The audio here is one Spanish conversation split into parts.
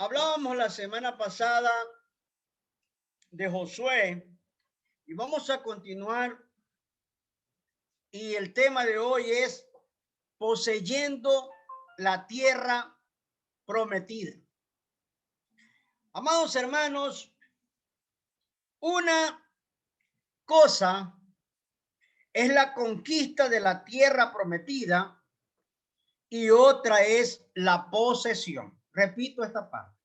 Hablábamos la semana pasada de Josué y vamos a continuar. Y el tema de hoy es poseyendo la tierra prometida. Amados hermanos, una cosa es la conquista de la tierra prometida y otra es la posesión. Repito esta parte.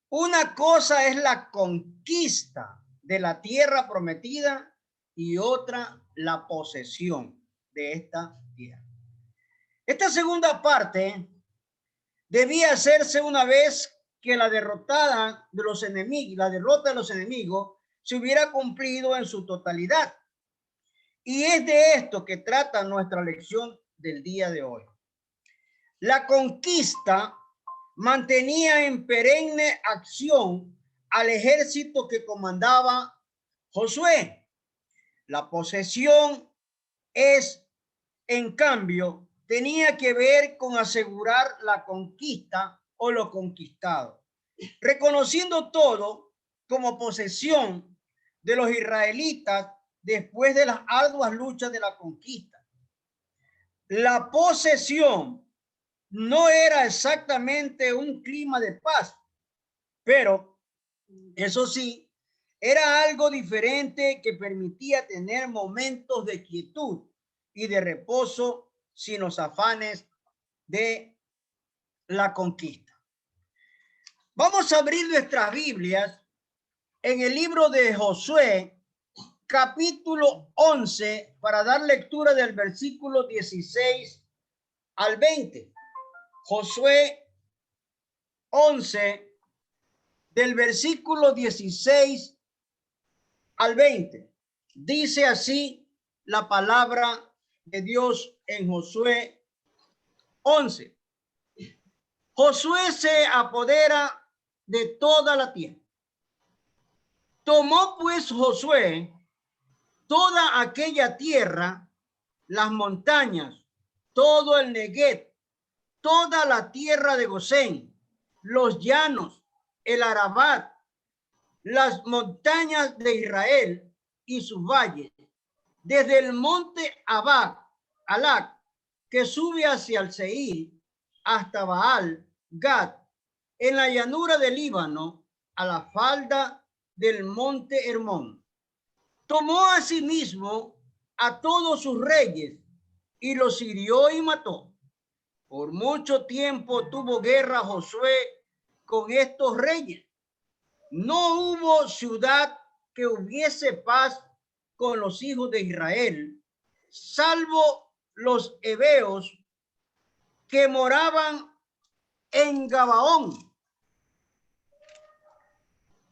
Una cosa es la conquista de la tierra prometida y otra la posesión de esta tierra. Esta segunda parte debía hacerse una vez que la derrota de los enemigos se hubiera cumplido en su totalidad. Y es de esto que trata nuestra lección del día de hoy. La conquista mantenía en perenne acción al ejército que comandaba Josué. La posesión en cambio, tenía que ver con asegurar la conquista o lo conquistado, reconociendo todo como posesión de los israelitas después de las arduas luchas de la conquista. La posesión no era exactamente un clima de paz, pero eso sí, era algo diferente que permitía tener momentos de quietud y de reposo sin los afanes de la conquista. Vamos a abrir nuestras Biblias en el libro de Josué, capítulo 11, para dar lectura del versículo 16 al 20. Josué 11, del versículo 16 al 20. Dice así la palabra de Dios en Josué 11. Josué se apodera de toda la tierra. Tomó pues Josué toda aquella tierra, las montañas, todo el Neguev, toda la tierra de Gosén, los llanos, el Arabat, las montañas de Israel y sus valles, desde el monte Alac, que sube hacia el Seir, hasta Baal Gad, en la llanura del Líbano, a la falda del monte Hermón. Tomó asimismo a todos sus reyes y los hirió y mató. Por mucho tiempo tuvo guerra Josué con estos reyes. No hubo ciudad que hubiese paz con los hijos de Israel, salvo los heveos que moraban en Gabaón.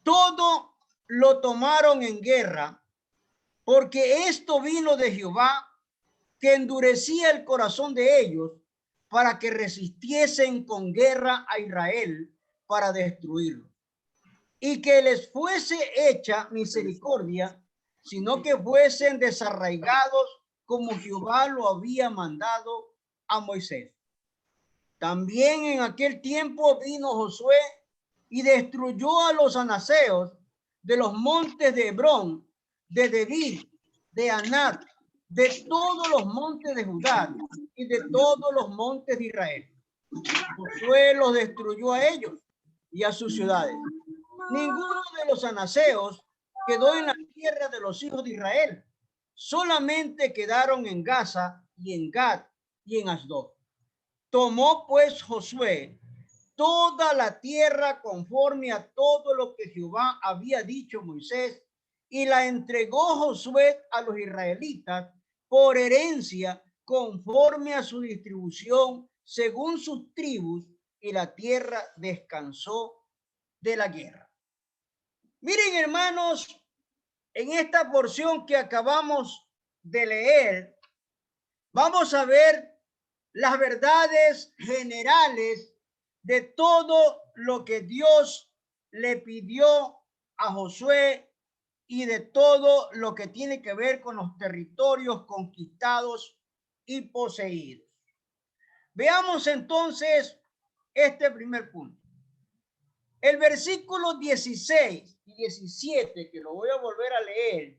Todo lo tomaron en guerra, porque esto vino de Jehová, que endurecía el corazón de ellos para que resistiesen con guerra a Israel para destruirlo, y que les fuese hecha misericordia, sino que fuesen desarraigados como Jehová lo había mandado a Moisés. También en aquel tiempo vino Josué y destruyó a los anaseos de los montes de Hebrón, de Debir, de Anat, de todos los montes de Judá y de todos los montes de Israel. Josué los destruyó a ellos y a sus ciudades. Ninguno de los anaseos quedó en la tierra de los hijos de Israel. Solamente quedaron en Gaza y en Gad y en Asdod. Tomó pues Josué toda la tierra conforme a todo lo que Jehová había dicho a Moisés, y la entregó Josué a los israelitas por herencia conforme a su distribución según sus tribus, y la tierra descansó de la guerra. Miren, hermanos, en esta porción que acabamos de leer, vamos a ver las verdades generales de todo lo que Dios le pidió a Josué y de todo lo que tiene que ver con los territorios conquistados y poseídos. Veamos entonces este primer punto. El versículo 16 y 17, que lo voy a volver a leer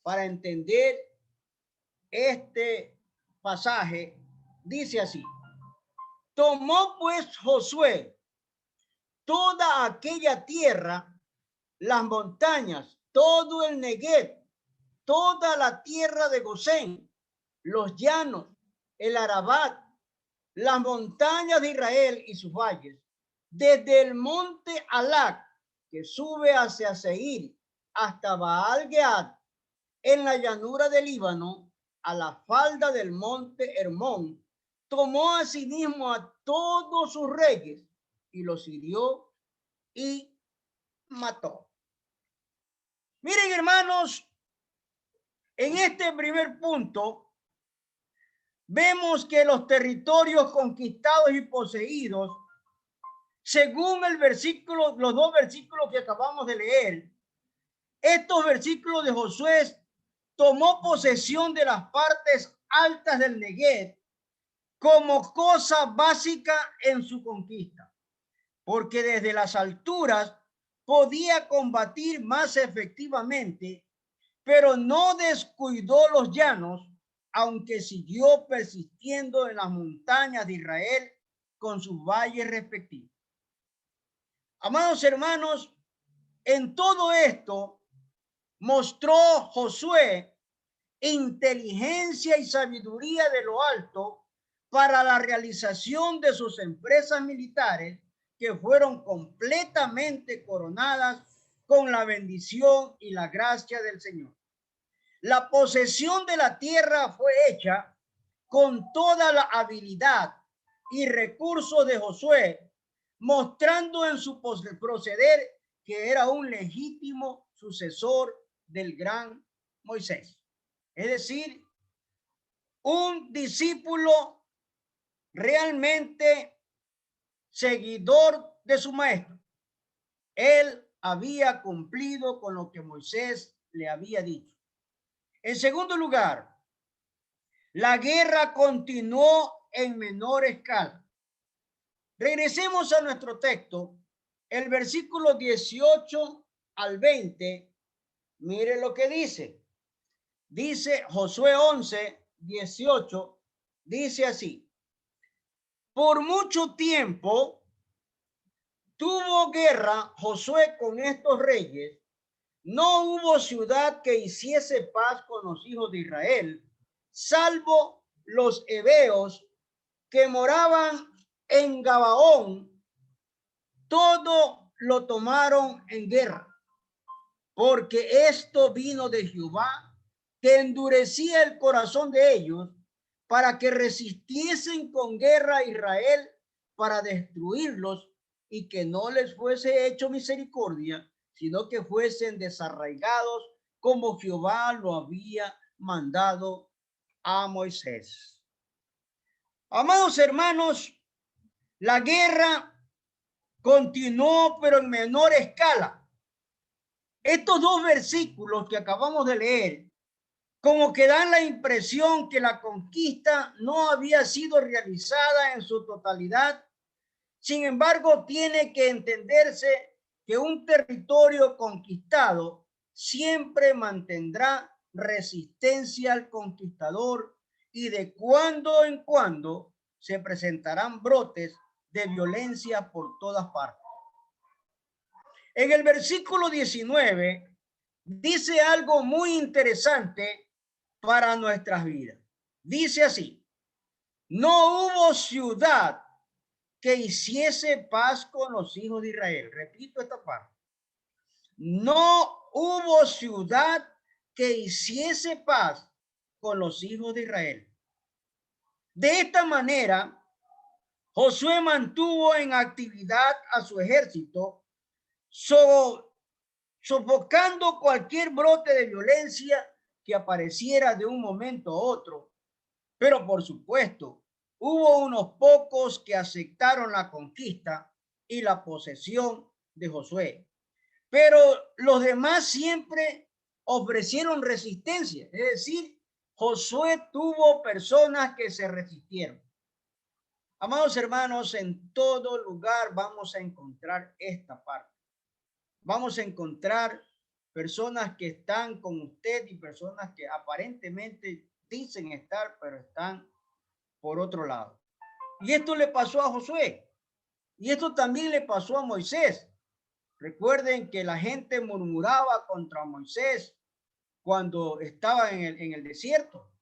para entender este pasaje, dice así: tomó pues Josué toda aquella tierra, las montañas, todo el Neguev, toda la tierra de Gosén, los llanos, el Arabat, las montañas de Israel y sus valles, desde el monte Alac, que sube hacia Seir, hasta Baal-Gad, en la llanura del Líbano, a la falda del monte Hermón, tomó a sí mismo a todos sus reyes y los hirió y mató. Miren, hermanos, en este primer punto vemos que los territorios conquistados y poseídos, según el versículo, los dos versículos que acabamos de leer, estos versículos de Josué, tomó posesión de las partes altas del Neguev como cosa básica en su conquista, porque desde las alturas podía combatir más efectivamente, pero no descuidó los llanos, aunque siguió persistiendo en las montañas de Israel con sus valles respectivos. Amados hermanos, en todo esto mostró Josué inteligencia y sabiduría de lo alto para la realización de sus empresas militares, que fueron completamente coronadas con la bendición y la gracia del Señor. La posesión de la tierra fue hecha con toda la habilidad y recursos de Josué, mostrando en su proceder que era un legítimo sucesor del gran Moisés. Es decir, un discípulo realmente seguidor de su maestro. Él había cumplido con lo que Moisés le había dicho. En segundo lugar, la guerra continuó en menor escala. Regresemos a nuestro texto, el versículo 18 al 20. Mire lo que dice. Dice Josué 11, 18, dice así: por mucho tiempo tuvo guerra Josué con estos reyes, no hubo ciudad que hiciese paz con los hijos de Israel, salvo los heveos que moraban en Gabaón, todo lo tomaron en guerra, porque esto vino de Jehová, que endurecía el corazón de ellos para que resistiesen con guerra a Israel para destruirlos, y que no les fuese hecho misericordia, sino que fuesen desarraigados como Jehová lo había mandado a Moisés. Amados hermanos, la guerra continuó, pero en menor escala. Estos dos versículos que acabamos de leer como que dan la impresión que la conquista no había sido realizada en su totalidad. Sin embargo, tiene que entenderse que un territorio conquistado siempre mantendrá resistencia al conquistador, y de cuando en cuando se presentarán brotes de violencia por todas partes. En el versículo 19 dice algo muy interesante para nuestras vidas. Dice así: no hubo ciudad que hiciese paz con los hijos de Israel. Repito esta parte. No hubo ciudad que hiciese paz con los hijos de Israel. De esta manera, Josué mantuvo en actividad a su ejército, sofocando cualquier brote de violencia que apareciera de un momento a otro. Pero por supuesto, hubo unos pocos que aceptaron la conquista y la posesión de Josué, pero los demás siempre ofrecieron resistencia. Es decir, Josué tuvo personas que se resistieron. Amados hermanos, en todo lugar vamos a encontrar esta parte. Vamos a encontrar personas que están con usted y personas que aparentemente dicen estar, pero están por otro lado. Y esto le pasó a Josué. Y esto también le pasó a Moisés. Recuerden que la gente murmuraba contra Moisés cuando estaba en el desierto.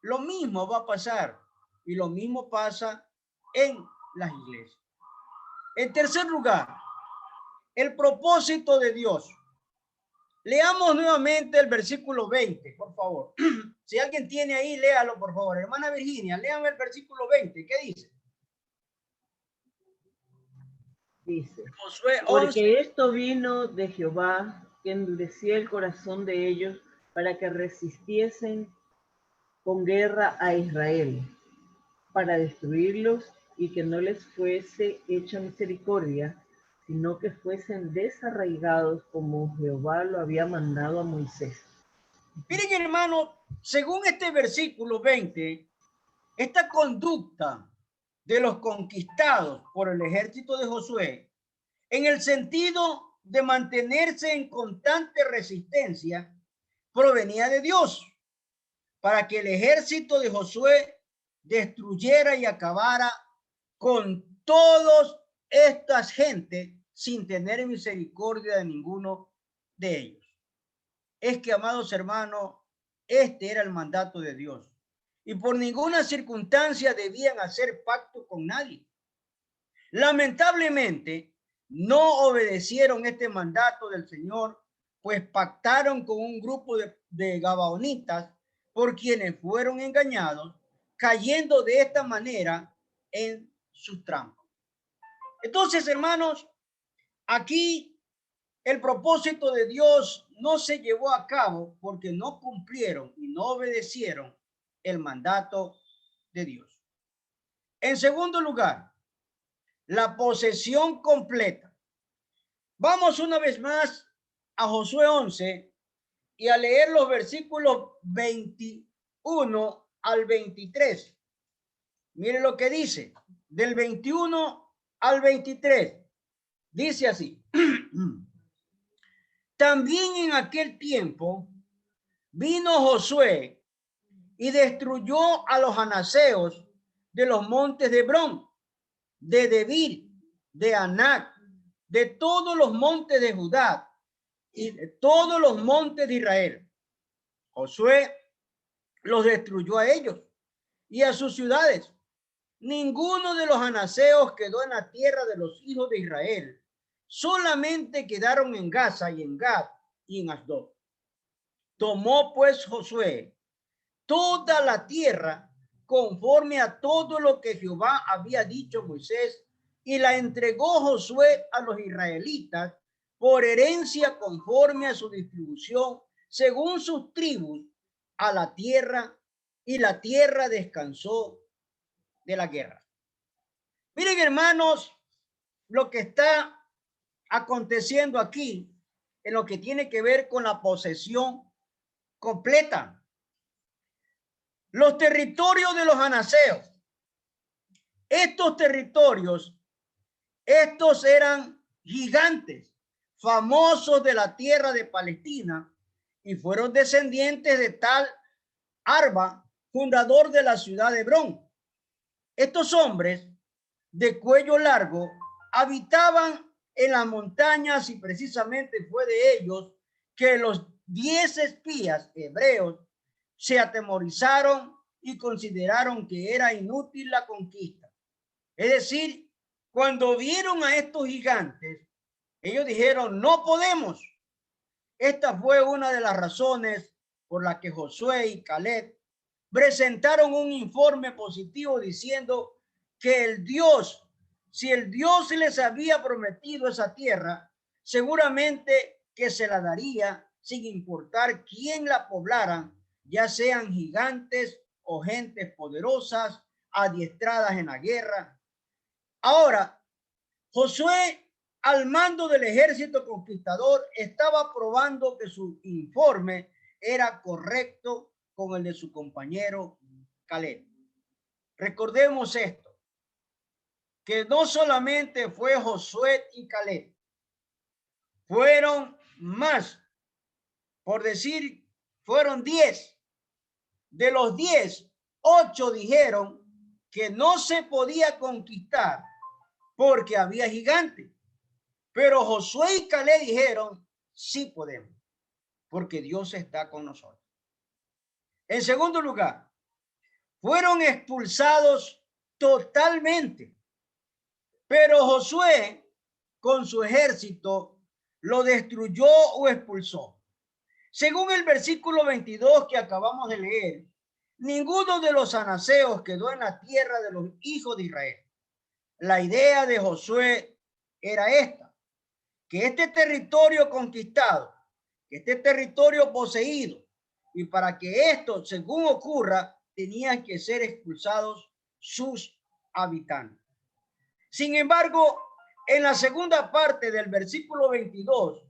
Lo mismo va a pasar y lo mismo pasa en las iglesias. En tercer lugar, el propósito de Dios. Leamos nuevamente el versículo 20, por favor. Si alguien tiene ahí, léalo, por favor. Hermana Virginia, léame el versículo 20. ¿Qué dice? Dice, Josué 11. porque esto vino de Jehová, que endurecía el corazón de ellos para que resistiesen con guerra a Israel, para destruirlos y que no les fuese hecha misericordia, sino que fuesen desarraigados como Jehová lo había mandado a Moisés. Miren, hermano, según este versículo 20, esta conducta de los conquistados por el ejército de Josué, en el sentido de mantenerse en constante resistencia, provenía de Dios, para que el ejército de Josué destruyera y acabara con todas estas gentes sin tener misericordia de ninguno de ellos. Es que, amados hermanos, este era el mandato de Dios. Y por ninguna circunstancia debían hacer pacto con nadie. Lamentablemente, no obedecieron este mandato del Señor, pues pactaron con un grupo de gabaonitas por quienes fueron engañados, cayendo de esta manera en sus trampas. Entonces, hermanos, aquí el propósito de Dios no se llevó a cabo porque no cumplieron y no obedecieron el mandato de Dios. En segundo lugar, la posesión completa. Vamos una vez más a Josué 11 y a leer los versículos 21 al 23. Mire lo que dice, del 21 al 23. Dice así. También en aquel tiempo vino Josué y destruyó a los anaseos de los montes de Hebrón, de Debir, de Anac, de todos los montes de Judá y de todos los montes de Israel. Josué los destruyó a ellos y a sus ciudades. Ninguno de los anaseos quedó en la tierra de los hijos de Israel. Solamente quedaron en Gaza y en Gad y en Asdod. Tomó pues Josué toda la tierra conforme a todo lo que Jehová había dicho a Moisés, y la entregó Josué a los israelitas por herencia conforme a su distribución según sus tribus a la tierra, y la tierra descansó de la guerra. Miren, hermanos, lo que está aconteciendo aquí en lo que tiene que ver con la posesión completa. Los territorios de los anaseos. Estos territorios, estos eran gigantes, famosos de la tierra de Palestina, y fueron descendientes de tal Arba, fundador de la ciudad de Hebrón. Estos hombres de cuello largo habitaban en las montañas, y precisamente fue de ellos que los 10 espías hebreos se atemorizaron y consideraron que era inútil la conquista. Es decir, cuando vieron a estos gigantes, ellos dijeron, no podemos. Esta fue una de las razones por las que Josué y Caleb presentaron un informe positivo diciendo que si el Dios les había prometido esa tierra, seguramente que se la daría sin importar quién la poblara, ya sean gigantes o gentes poderosas, adiestradas en la guerra. Ahora, Josué, al mando del ejército conquistador, estaba probando que su informe era correcto con el de su compañero Caleb. Recordemos esto. que no solamente fue Josué y Caleb, fueron más, por decir, fueron 10. De los 10, 8 dijeron que no se podía conquistar porque había gigantes. Pero Josué y Caleb dijeron, sí podemos, porque Dios está con nosotros. En segundo lugar, fueron expulsados totalmente. Pero Josué, con su ejército, lo destruyó o expulsó. Según el versículo 22 que acabamos de leer, ninguno de los anaseos quedó en la tierra de los hijos de Israel. La idea de Josué era esta, que este territorio conquistado, que este territorio poseído, y para que esto, según ocurra, tenían que ser expulsados sus habitantes. Sin embargo, en la segunda parte del versículo 22,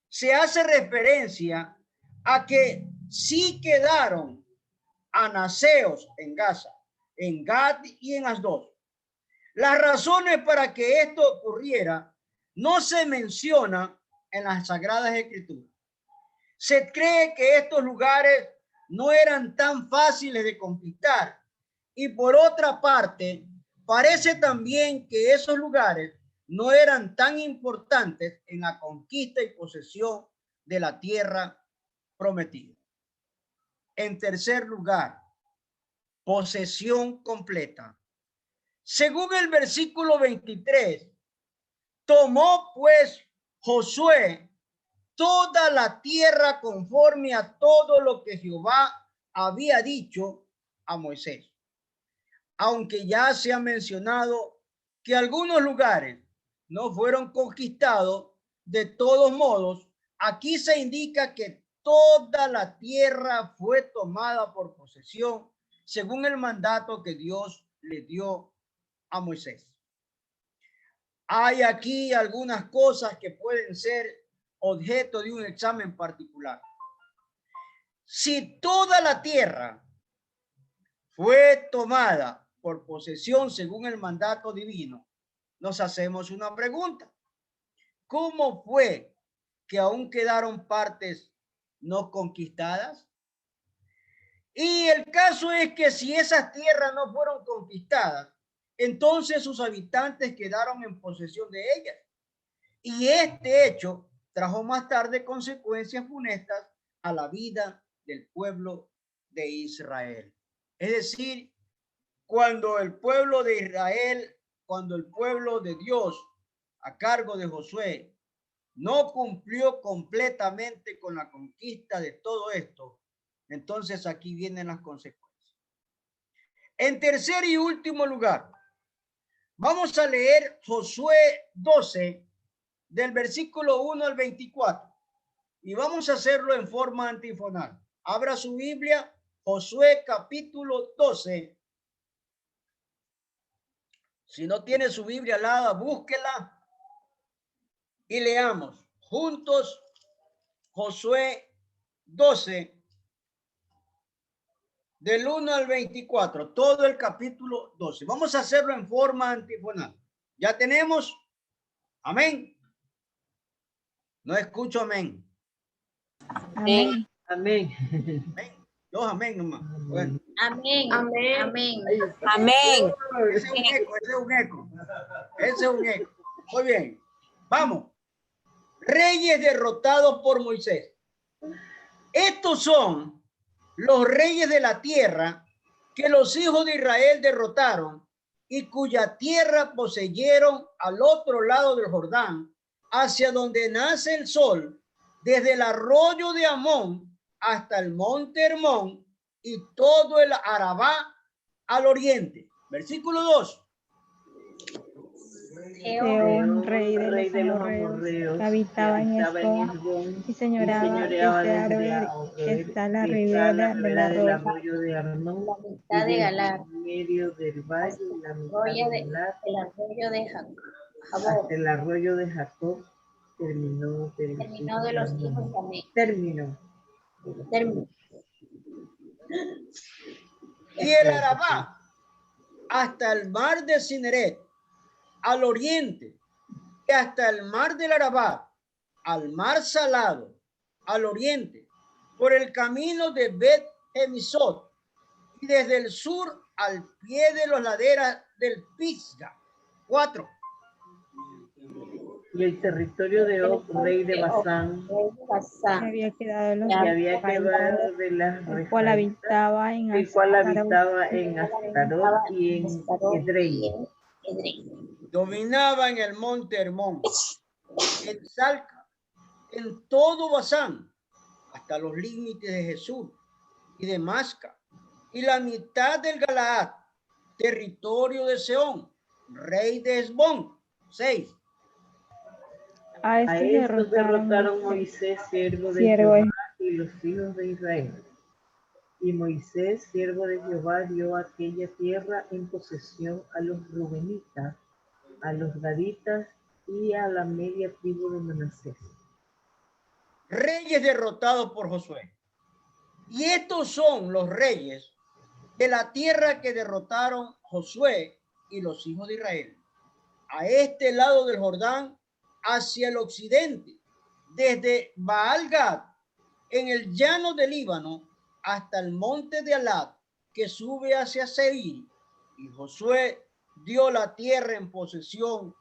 se hace referencia a que sí quedaron anaseos en Gaza, en Gad y en Asdod. Las razones para que esto ocurriera no se menciona en las Sagradas Escrituras. Se cree que estos lugares no eran tan fáciles de conquistar. Y por otra parte, parece también que esos lugares no eran tan importantes en la conquista y posesión de la tierra prometida. En tercer lugar, posesión completa. Según el versículo 23, tomó pues Josué toda la tierra conforme a todo lo que Jehová había dicho a Moisés. Aunque ya se ha mencionado que algunos lugares no fueron conquistados, de todos modos, aquí se indica que toda la tierra fue tomada por posesión según el mandato que Dios le dio a Moisés. Hay aquí algunas cosas que pueden ser objeto de un examen particular. Si toda la tierra fue tomada por posesión según el mandato divino, nos hacemos una pregunta. ¿Cómo fue que aún quedaron partes no conquistadas? Y el caso es que si esas tierras no fueron conquistadas, entonces sus habitantes quedaron en posesión de ellas. Y este hecho trajo más tarde consecuencias funestas a la vida del pueblo de Israel. Es decir, cuando el pueblo de Israel, cuando el pueblo de Dios a cargo de Josué no cumplió completamente con la conquista de todo esto, entonces aquí vienen las consecuencias. En tercer y último lugar, vamos a leer Josué 12, del versículo 1 al 24, y vamos a hacerlo en forma antifonal. Abra su Biblia, Josué capítulo 12. Si no tiene su Biblia al lado, búsquela y leamos juntos Josué 12, del 1 al 24, todo el capítulo 12. Vamos a hacerlo en forma antifonal. ¿Ya tenemos? Amén. No escucho amén. Amén. Amén. Amén. Dos amén nomás. Bueno. Amén. Amén. Amén. Amén. Ese es un eco, ese es un eco. Ese es un eco. Muy bien. Vamos. Reyes derrotados por Moisés. Estos son los reyes de la tierra que los hijos de Israel derrotaron y cuya tierra poseyeron al otro lado del Jordán, hacia donde nace el sol, desde el arroyo de Amón hasta el monte Hermón y todo el Arabá al oriente. Versículo 2. Sehón, rey de los amorreos, que habitaba en Hesbón y señoreaba desde Aroer, que está a la ribera del arroyo de Arnón, la mitad de Galar, en medio del valle y la mitad de Galar, el arroyo de Jacob. hasta el arroyo de Jacob. Terminó de los hijos también. Terminó. Y el Arabá hasta el mar de Cineret, al oriente, y hasta el mar del Arabá, al mar Salado, al oriente, por el camino de Bet Emisot, y desde el sur al pie de las laderas del Pisga. 4. Y el territorio de Og, rey de Basán, que había quedado en los quedado de las el cual habitaba en Astarot y en Edrei. Dominaba en el monte Hermón, en Salca, en todo Basán, hasta los límites de Jesús y de Masca, y la mitad del Galaad, territorio de Seón, rey de Esbón. 6. A estos derrotaron Moisés, siervo de Jehová, y los hijos de Israel. Y Moisés, siervo de Jehová, dio aquella tierra en posesión a los rubenitas, a los gaditas y a la media tribu de Manasés. Reyes derrotados por Josué. Y estos son los reyes de la tierra que derrotaron Josué y los hijos de Israel. A este lado del Jordán, hacia el occidente, desde Baal-Gad, en el llano del Líbano, hasta el monte de Alad, que sube hacia Seir. Y Josué dio la tierra en posesión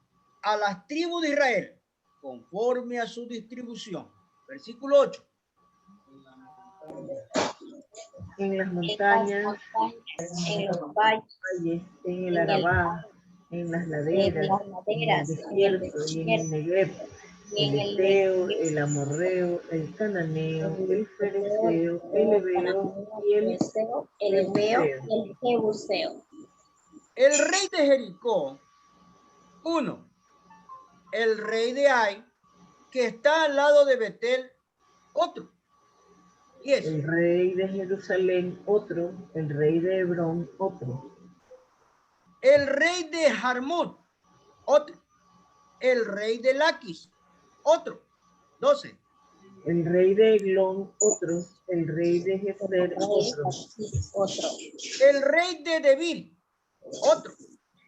a las tribus de Israel, conforme a su distribución. Versículo 8. En las montañas, en los valles, en el Arabá, en las laderas, en el desierto y en el Negev, el Eteo, el Amorreo, el Cananeo, el Fereceo, el Ebeo y el Jebuseo. El rey de Jericó, 1. El rey de Ai, que está al lado de Betel, otro. 10. El rey de Jerusalén, otro. El rey de Hebrón, otro. El rey de Jarmut, otro. El rey de Laquis, otro. 12. El rey de Eglón, otro. El rey de Geser, otro. El rey de Debir, otro.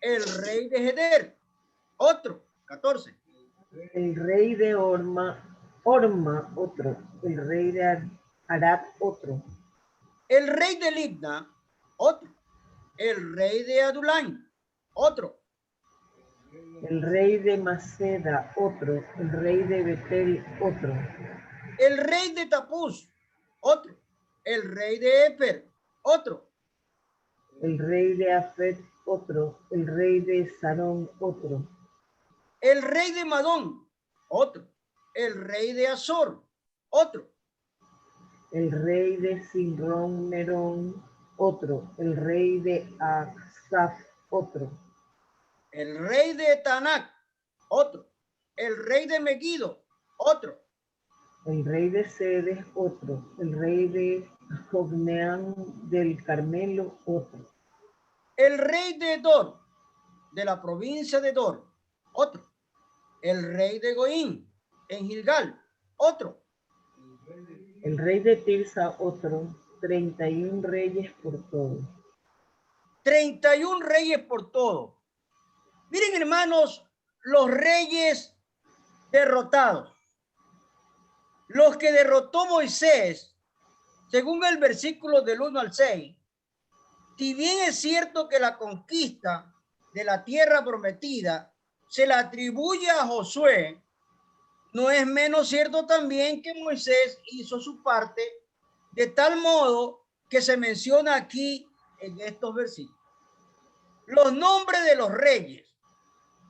El rey de Geder, otro. 14. El rey de Orma, otro. El rey de Arad, otro. El rey de Libna, otro. El rey de Adulán, otro. El rey de Maceda, otro. El rey de Betel, otro. El rey de Tapuz, otro. El rey de Eper, otro. El rey de Afet, otro. El rey de Sarón, otro. El rey de Madón, otro. El rey de Azor, otro. El rey de Sinrón Merón, otro. El rey de Aksaf, otro. El rey de Tanac, otro. El rey de Megiddo, otro. El rey de Sedes, otro. El rey de Jogneán del Carmelo, otro. El rey de Dor, de la provincia de Dor, otro. El rey de Goín, en Gilgal, otro. El rey de Tirsa, otro. 31 reyes por todo. 31 reyes por todo. Miren, hermanos, los reyes derrotados. Los que derrotó Moisés, según el versículo del 1 al 6, si bien es cierto que la conquista de la tierra prometida se la atribuye a Josué, no es menos cierto también que Moisés hizo su parte de tal modo que se menciona aquí en estos versículos. Los nombres de los reyes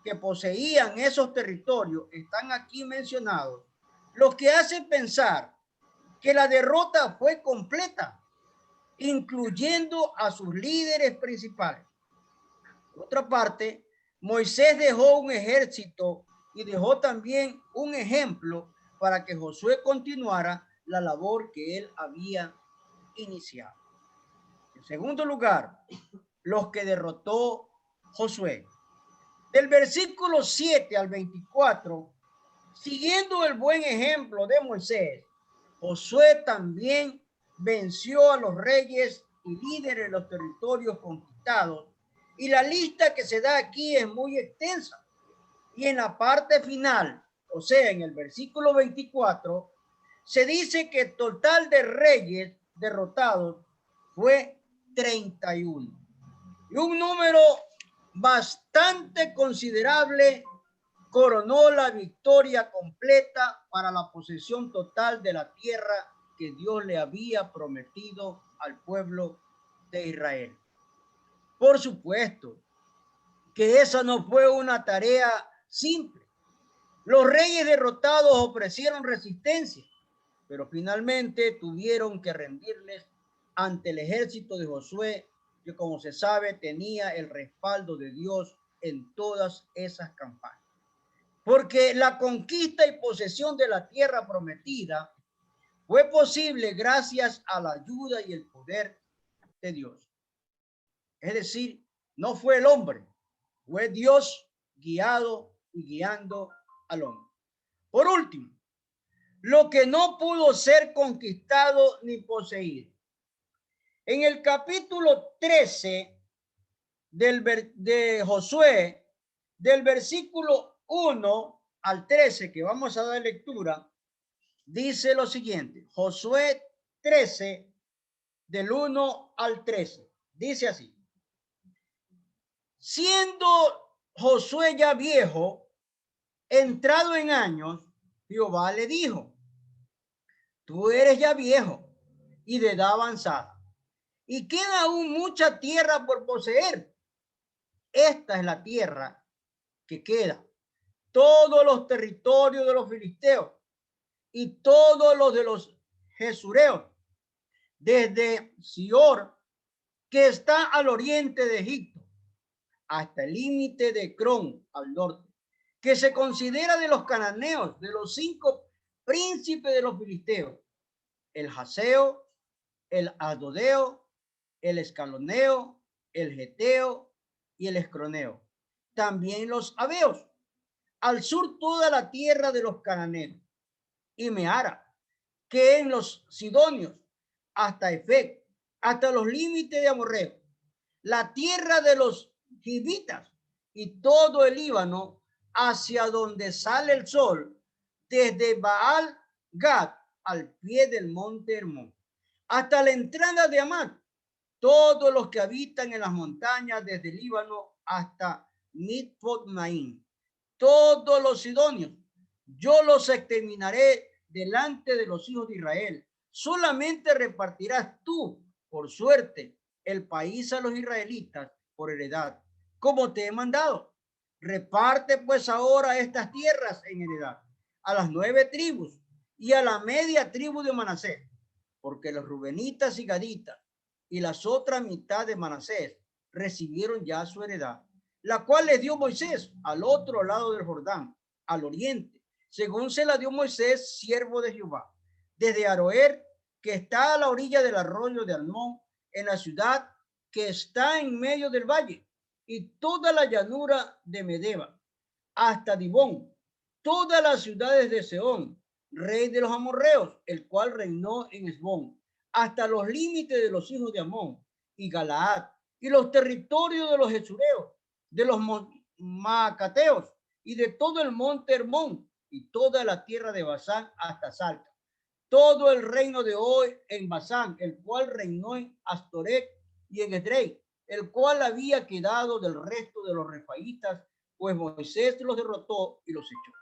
que poseían esos territorios están aquí mencionados, lo que hace pensar que la derrota fue completa, incluyendo a sus líderes principales. Por otra parte, Moisés dejó un ejército y dejó también un ejemplo para que Josué continuara la labor que él había iniciado. En segundo lugar, los que derrotó Josué. Del versículo 7 al 24, siguiendo el buen ejemplo de Moisés, Josué también venció a los reyes y líderes de los territorios conquistados, y la lista que se da aquí es muy extensa. Y en la parte final, o sea, en el versículo 24, se dice que el total de reyes derrotados fue 31. Y un número bastante considerable coronó la victoria completa para la posesión total de la tierra que Dios le había prometido al pueblo de Israel. Por supuesto que esa no fue una tarea simple. Los reyes derrotados ofrecieron resistencia, pero finalmente tuvieron que rendirles ante el ejército de Josué, que como se sabe tenía el respaldo de Dios en todas esas campañas. Porque la conquista y posesión de la tierra prometida fue posible gracias a la ayuda y el poder de Dios. Es decir, no fue el hombre, fue Dios guiado y guiando al hombre. Por último, lo que no pudo ser conquistado ni poseído. En el capítulo 13 de Josué, del versículo 1 al 13, que vamos a dar lectura, dice lo siguiente. Josué 13, del 1 al 13. Dice así. Siendo Josué ya viejo, entrado en años, Jehová le dijo, tú eres ya viejo y de edad avanzada, y queda aún mucha tierra por poseer. Esta es la tierra que queda, todos los territorios de los filisteos y todos los de los jesureos, desde Sior, que está al oriente de Egipto, hasta el límite de Crón, al norte, que se considera de los cananeos, de los 5 príncipes de los filisteos, el Jaseo, el Adodeo, el Escaloneo, el Geteo y el Escroneo. También los Abeos, al sur toda la tierra de los cananeos, y Meara, que en los Sidonios, hasta Efec, hasta los límites de Amorreo, la tierra de los Gibitas y todo el Líbano hacia donde sale el sol, desde Baal Gad al pie del monte Hermón, hasta la entrada de Amán, todos los que habitan en las montañas desde el Líbano hasta Mitfot-Maim, todos los sidonios, yo los exterminaré delante de los hijos de Israel. Solamente repartirás tú, por suerte, el país a los israelitas por heredad, como te he mandado. Reparte pues ahora estas tierras en heredad a las 9 tribus y a la media tribu de Manasés, porque los rubenitas y gaditas y las otras mitad de Manasés recibieron ya su heredad, la cual les dio Moisés al otro lado del Jordán, al oriente, según se la dio Moisés, siervo de Jehová, desde Aroer, que está a la orilla del arroyo de Arnón, en la ciudad que está en medio del valle, y toda la llanura de Medeba, hasta Dibón, todas las ciudades de Seón, rey de los amorreos, el cual reinó en Esbón, hasta los límites de los hijos de Amón y Galaad, y los territorios de los jesureos, de los macateos, y de todo el monte Hermón, y toda la tierra de Basán hasta Salca, todo el reino de hoy en Basán, el cual reinó en Astoret y en Edrei, el cual había quedado del resto de los refaítas, pues Moisés los derrotó y los echó.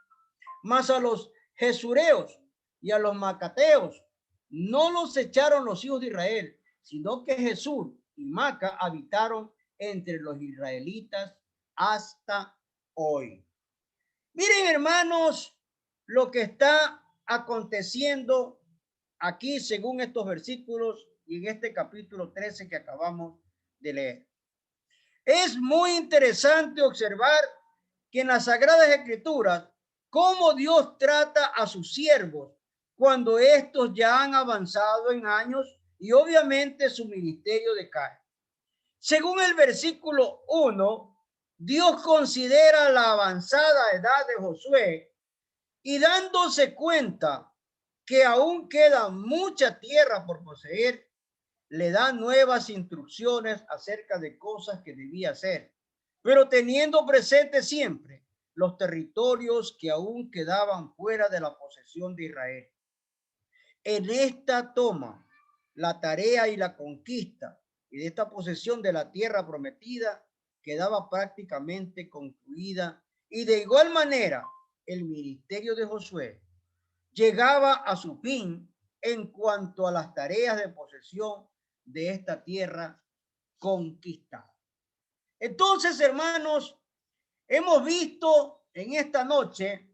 Mas a los jesureos y a los macateos no los echaron los hijos de Israel, sino que Jesús y Maca habitaron entre los israelitas hasta hoy. Miren, hermanos, lo que está aconteciendo aquí según estos versículos y en este capítulo 13 que acabamos de leer. Es muy interesante observar que en las Sagradas Escrituras cómo Dios trata a sus siervos cuando estos ya han avanzado en años y obviamente su ministerio decae. Según el versículo 1, Dios considera la avanzada edad de Josué y dándose cuenta que aún queda mucha tierra por poseer, le da nuevas instrucciones acerca de cosas que debía hacer, pero teniendo presente siempre los territorios que aún quedaban fuera de la posesión de Israel. En esta toma, la tarea y la conquista y de esta posesión de la tierra prometida quedaba prácticamente concluida, y de igual manera el ministerio de Josué llegaba a su fin en cuanto a las tareas de posesión de esta tierra conquistada. Entonces, hermanos, hemos visto en esta noche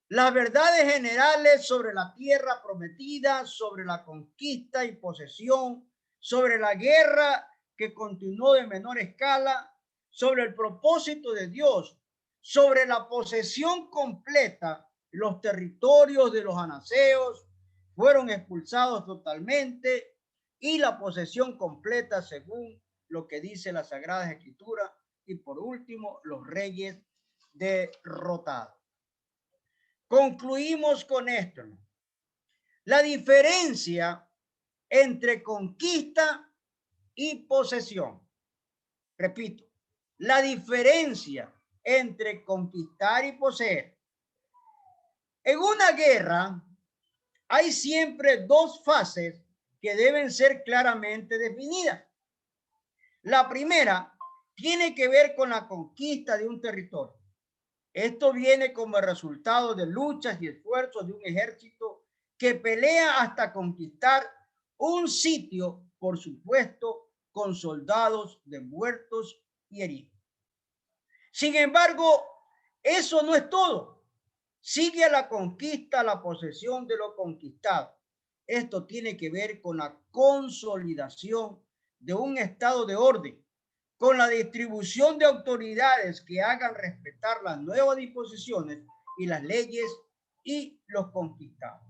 las verdades generales sobre la tierra prometida, sobre la conquista y posesión, sobre la guerra que continuó de menor escala, sobre el propósito de Dios, sobre la posesión completa. Los territorios de los anaseos fueron expulsados totalmente, y la posesión completa según lo que dice la Sagrada Escritura. Y por último, los reyes derrotados. Concluimos con esto. La diferencia entre conquista y posesión. Repito, la diferencia entre conquistar y poseer. En una guerra hay siempre dos fases que deben ser claramente definidas. La primera tiene que ver con la conquista de un territorio. Esto viene como resultado de luchas y esfuerzos de un ejército que pelea hasta conquistar un sitio, por supuesto, con soldados de muertos y heridos. Sin embargo, eso no es todo. Sigue a la conquista, la posesión de lo conquistado. Esto tiene que ver con la consolidación de un estado de orden, con la distribución de autoridades que hagan respetar las nuevas disposiciones y las leyes y los conquistados.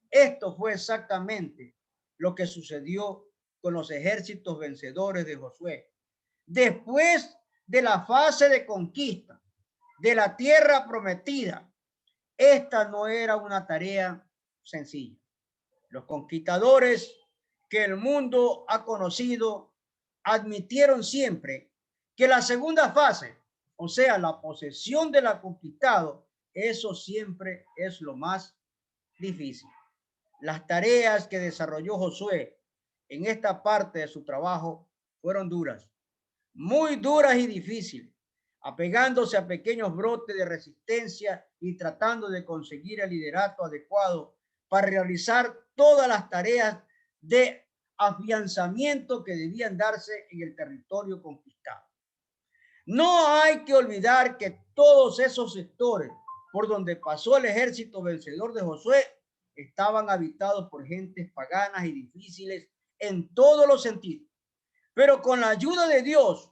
Esto fue exactamente lo que sucedió con los ejércitos vencedores de Josué. Después de la fase de conquista de la tierra prometida, esta no era una tarea sencilla. Los conquistadores que el mundo ha conocido admitieron siempre que la segunda fase, o sea, la posesión de la conquistado, eso siempre es lo más difícil. Las tareas que desarrolló Josué en esta parte de su trabajo fueron duras, muy duras y difíciles, apegándose a pequeños brotes de resistencia y tratando de conseguir el liderato adecuado para realizar todas las tareas de afianzamiento que debían darse en el territorio conquistado. No hay que olvidar que todos esos sectores por donde pasó el ejército vencedor de Josué estaban habitados por gentes paganas y difíciles en todos los sentidos. Pero con la ayuda de Dios,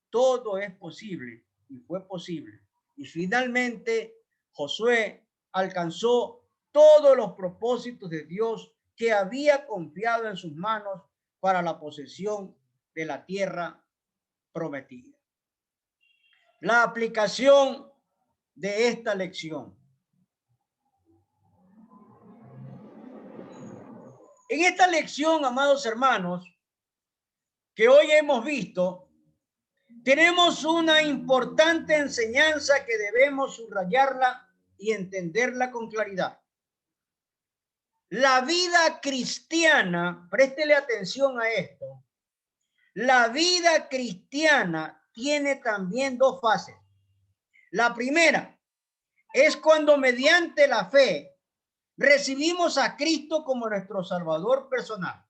todo es posible, y fue posible. Y finalmente, Josué alcanzó todos los propósitos de Dios que había confiado en sus manos para la posesión de la tierra prometida. La aplicación de esta lección. En esta lección, amados hermanos, que hoy hemos visto, tenemos una importante enseñanza que debemos subrayarla y entenderla con claridad. La vida cristiana, préstele atención a esto, la vida cristiana tiene también dos fases. La primera es cuando mediante la fe recibimos a Cristo como nuestro Salvador personal.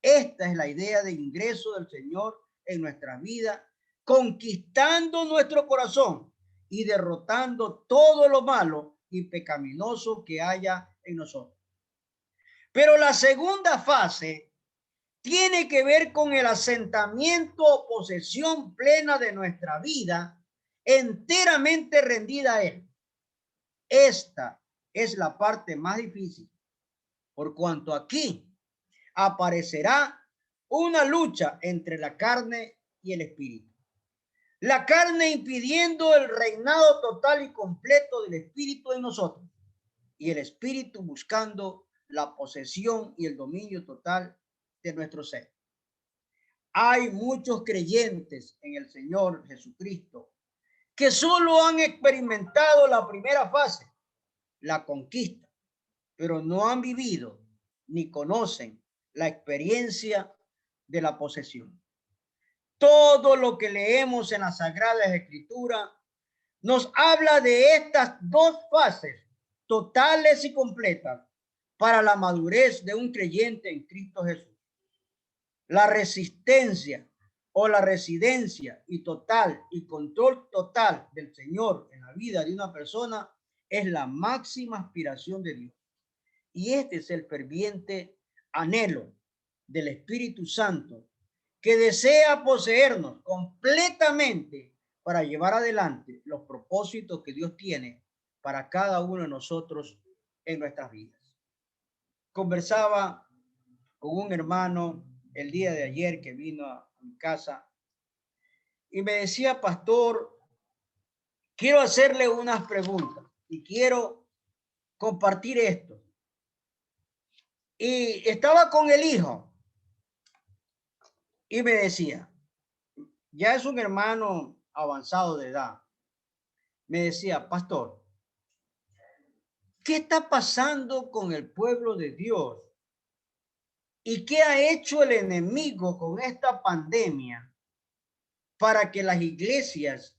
Esta es la idea de ingreso del Señor en nuestra vida, conquistando nuestro corazón y derrotando todo lo malo y pecaminoso que haya en nosotros. Pero la segunda fase tiene que ver con el asentamiento o posesión plena de nuestra vida, enteramente rendida a Él. Esta es la parte más difícil, por cuanto aquí aparecerá una lucha entre la carne y el espíritu. La carne impidiendo el reinado total y completo del espíritu en nosotros, y el espíritu buscando la posesión y el dominio total de nuestro ser. Hay muchos creyentes en el Señor Jesucristo que solo han experimentado la primera fase, la conquista, pero no han vivido ni conocen la experiencia de la posesión. Todo lo que leemos en las Sagradas Escrituras nos habla de estas dos fases totales y completas para la madurez de un creyente en Cristo Jesús. La resistencia o la residencia y total y control total del Señor en la vida de una persona es la máxima aspiración de Dios. Y este es el ferviente anhelo del Espíritu Santo, que desea poseernos completamente para llevar adelante los propósitos que Dios tiene para cada uno de nosotros en nuestras vidas. Conversaba con un hermano el día de ayer que vino a mi casa y me decía, pastor, quiero hacerle unas preguntas y quiero compartir esto. Y estaba con el hijo y me decía, ya es un hermano avanzado de edad, me decía, pastor, ¿qué está pasando con el pueblo de Dios? ¿Y qué ha hecho el enemigo con esta pandemia para que las iglesias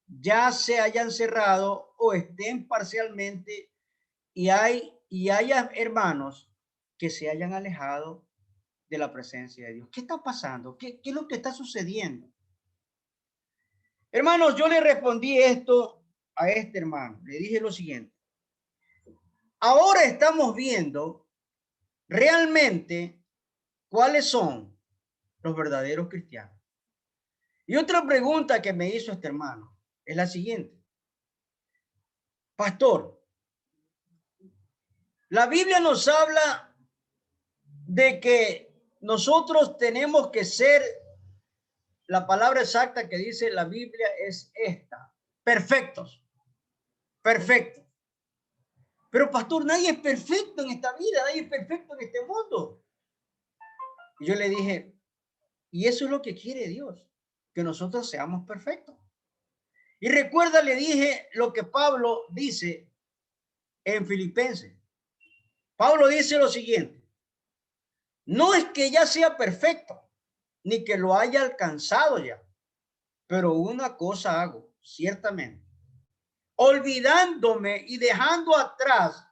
ya se hayan cerrado o estén parcialmente y haya hermanos que se hayan alejado de la presencia de Dios? ¿Qué está pasando? ¿Qué es lo que está sucediendo? Hermanos, yo le respondí esto a este hermano. Le dije lo siguiente. Ahora estamos viendo realmente cuáles son los verdaderos cristianos. Y otra pregunta que me hizo este hermano es la siguiente. Pastor, la Biblia nos habla de que nosotros tenemos que ser, la palabra exacta que dice la Biblia es esta, perfectos, perfectos. Pero pastor, nadie es perfecto en esta vida, nadie es perfecto en este mundo. Y yo le dije, y eso es lo que quiere Dios, que nosotros seamos perfectos. Y recuerda, le dije lo que Pablo dice en Filipenses. Pablo dice lo siguiente, no es que ya sea perfecto, ni que lo haya alcanzado ya, pero una cosa hago, ciertamente, olvidándome y dejando atrás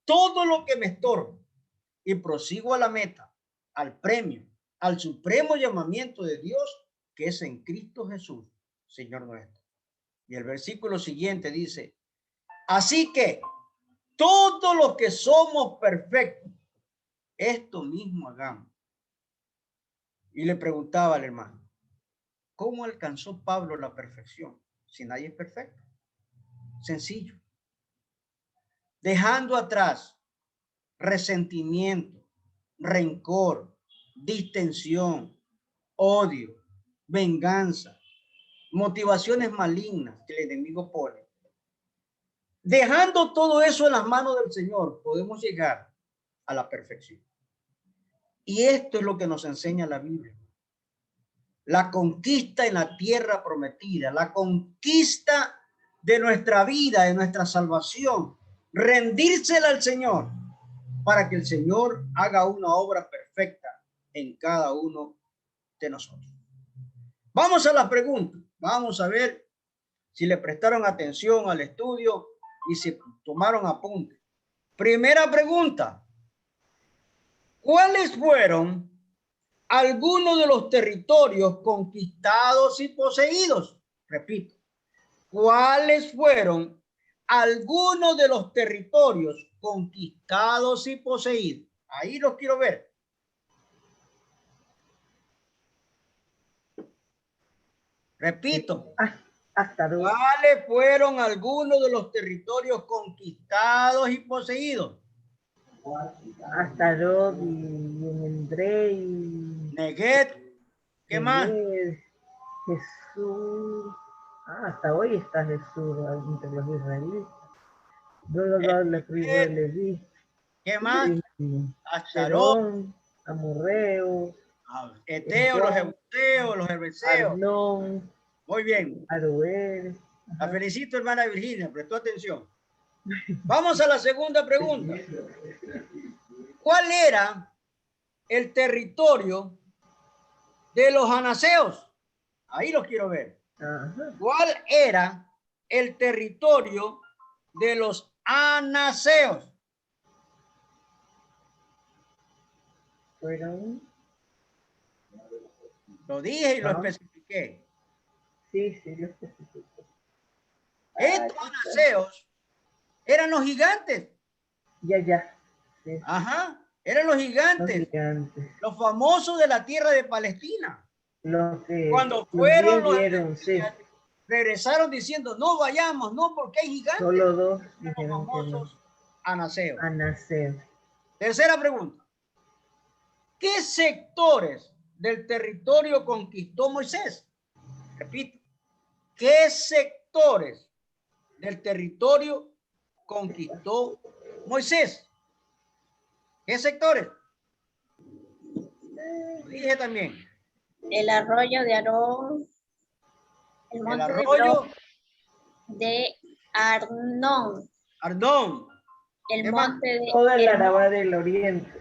todo lo que me estorba y prosigo a la meta, al premio, al supremo llamamiento de Dios que es en Cristo Jesús, Señor nuestro. Y el versículo siguiente dice, así que todos los que somos perfectos, esto mismo hagamos. Y le preguntaba al hermano, ¿cómo alcanzó Pablo la perfección si nadie es perfecto? Sencillo. Dejando atrás resentimiento, rencor, distensión, odio, venganza, motivaciones malignas que el enemigo pone. Dejando todo eso en las manos del Señor, podemos llegar a la perfección. Y esto es lo que nos enseña la Biblia. La conquista en la tierra prometida, la conquista de nuestra vida, de nuestra salvación, rendírsela al Señor para que el Señor haga una obra perfecta en cada uno de nosotros. Vamos a las preguntas. Vamos a ver si le prestaron atención al estudio y si tomaron apunte. Primera pregunta. ¿Cuáles fueron algunos de los territorios conquistados y poseídos? Repito. ¿Cuáles fueron algunos de los territorios conquistados y poseídos? Ahí los quiero ver. Repito. ¿Cuáles fueron algunos de los territorios conquistados y poseídos? Astarot y Edrei. Neguet. ¿Qué más? Jesús. Hasta hoy está Jesús entre los israelitas. Luego la tribu de Leví. ¿Qué más? Astarot, amorreos, Eteo, los jebuseos, los herbeseos. Arnón, Muy bien. Aroer, La felicito, hermana Virginia, prestó atención. Vamos a la segunda pregunta. ¿Cuál era el territorio de los anaseos? Ahí los quiero ver. ¿Cuál era el territorio de los anaseos? Fueron. Lo dije y lo especifiqué. Sí, lo especifiqué. Estos anaseos eran los gigantes. Ya. Sí. Ajá, eran los gigantes. Los famosos de la tierra de Palestina. Los que cuando fueron los regresaron diciendo, no vayamos, no, porque hay gigantes. Solo dos dijeron los famosos anaseos. Anaseos. Tercera pregunta. ¿Qué sectores del territorio conquistó Moisés? Repito. ¿Qué sectores del territorio conquistó Moisés? ¿Qué sectores? Lo dije también. El arroyo de Aarón. El monte de Arnón. Arnón. El monte de... Toda el Araba del Oriente.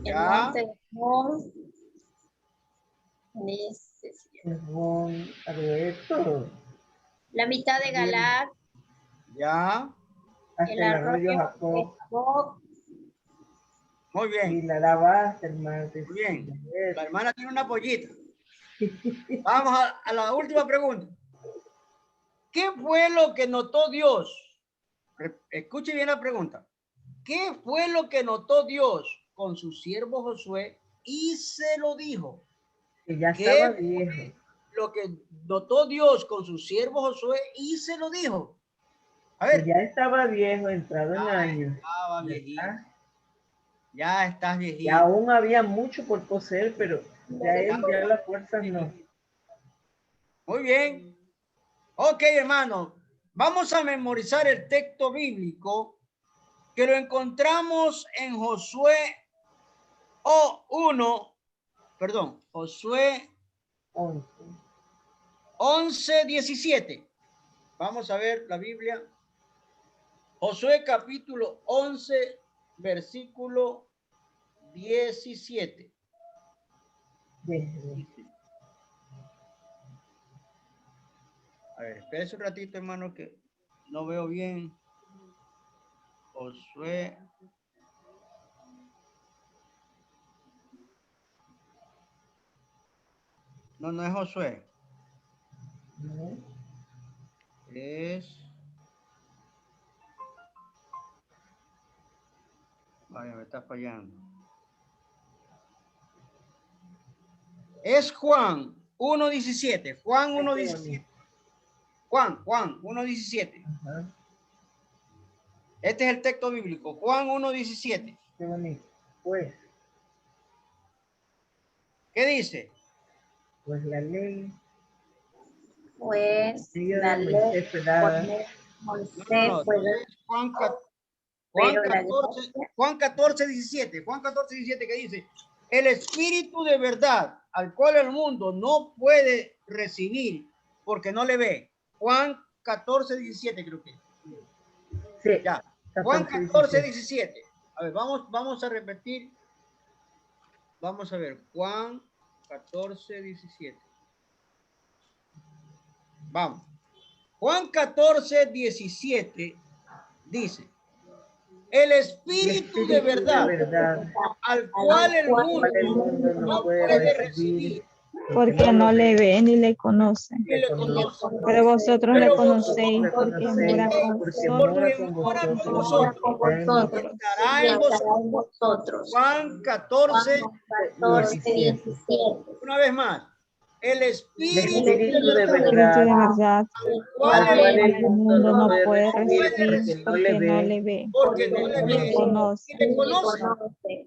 El monte de Arnón. La mitad de Galaad. Ya. Hasta el arroyo Jacob. Muy bien. Y la Araba hasta el mar. Muy bien. La hermana tiene una pollita. Vamos a la última pregunta. ¿Qué fue lo que notó Dios? Escuche bien la pregunta. ¿Qué fue lo que notó Dios con su siervo Josué y se lo dijo? Que ya estaba viejo. Lo que notó Dios con su siervo Josué y se lo dijo. A ver. Que ya estaba viejo, entrado en años. Estaba viejito. Ya estás viejito. Y aún había mucho por poseer, pero ya las fuerzas no. Muy bien. Ok, hermano. Vamos a memorizar el texto bíblico que lo encontramos en Josué 11:17. Vamos a ver la Biblia. Josué capítulo 11, versículo 17. A ver, espérese un ratito, hermano, que no veo bien. Josué. No es Josué. No. Es... Vaya, me está fallando. Es Juan 1:17. Juan 1:17. Juan 1:17. Este es el texto bíblico. Juan 1:17. Qué bonito. Pues. ¿Qué dice? Pues la ley. Pues la ley. Juan 14:17. Juan 14:17 que dice: el Espíritu de verdad, al cual el mundo no puede recibir porque no le ve. Juan 14:17 creo que. Sí. Ya. Juan 14:17. A ver, vamos a repetir. Vamos a ver. Juan 14:17. Vamos. Juan 14:17 dice: el Espíritu de verdad, al cual el mundo no puede recibir. Porque no le ve ni le conoce. Pero vosotros le conocéis porque mora con vosotros. Estará en vosotros. Juan 14:17. Una vez más. El Espíritu de verdad, al cual el mundo no puede recibir porque no le ve, porque no le conoce.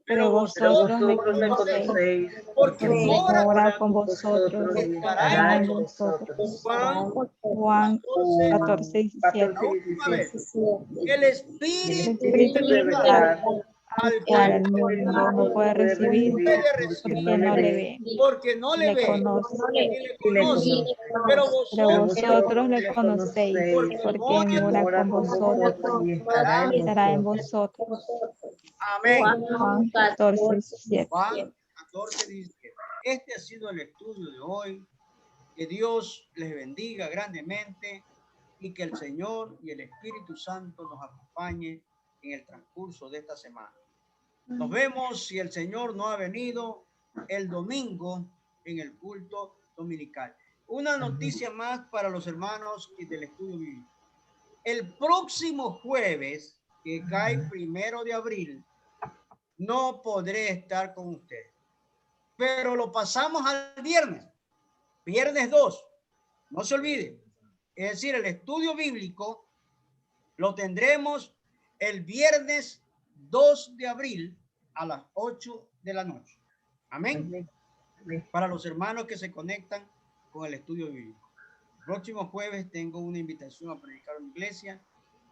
Pero vosotros le conocéis porque mora con vosotros, estará en vosotros. Juan 14:17. El Espíritu de verdad, al cual el cual mundo no puede recibir porque no le ve, porque no le le ve, conoce. ni le conoce, pero Pero vosotros vosotros le conocéis porque mora con vosotros y y estará en vosotros. Amén. Juan 14, 7. Juan 14, 17. Este ha sido el estudio de hoy. Que Dios les bendiga grandemente y que el Señor y el Espíritu Santo nos acompañe en el transcurso de esta semana. Nos vemos, si el Señor no ha venido, el domingo en el culto dominical. Una noticia más para los hermanos del estudio bíblico. El próximo jueves, que cae 1 de abril, no podré estar con ustedes, pero lo pasamos al viernes 2. No se olvide. Es decir, el estudio bíblico lo tendremos el viernes 2 de abril a las 8 de la noche. Amén. Para los hermanos que se conectan con el estudio bíblico. El próximo jueves tengo una invitación a predicar en iglesia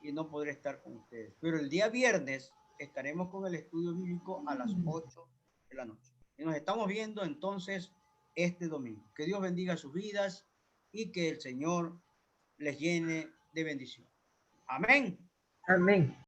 y no podré estar con ustedes. Pero el día viernes estaremos con el estudio bíblico a las 8 de la noche. Y nos estamos viendo entonces este domingo. Que Dios bendiga sus vidas y que el Señor les llene de bendición. Amén. Amén.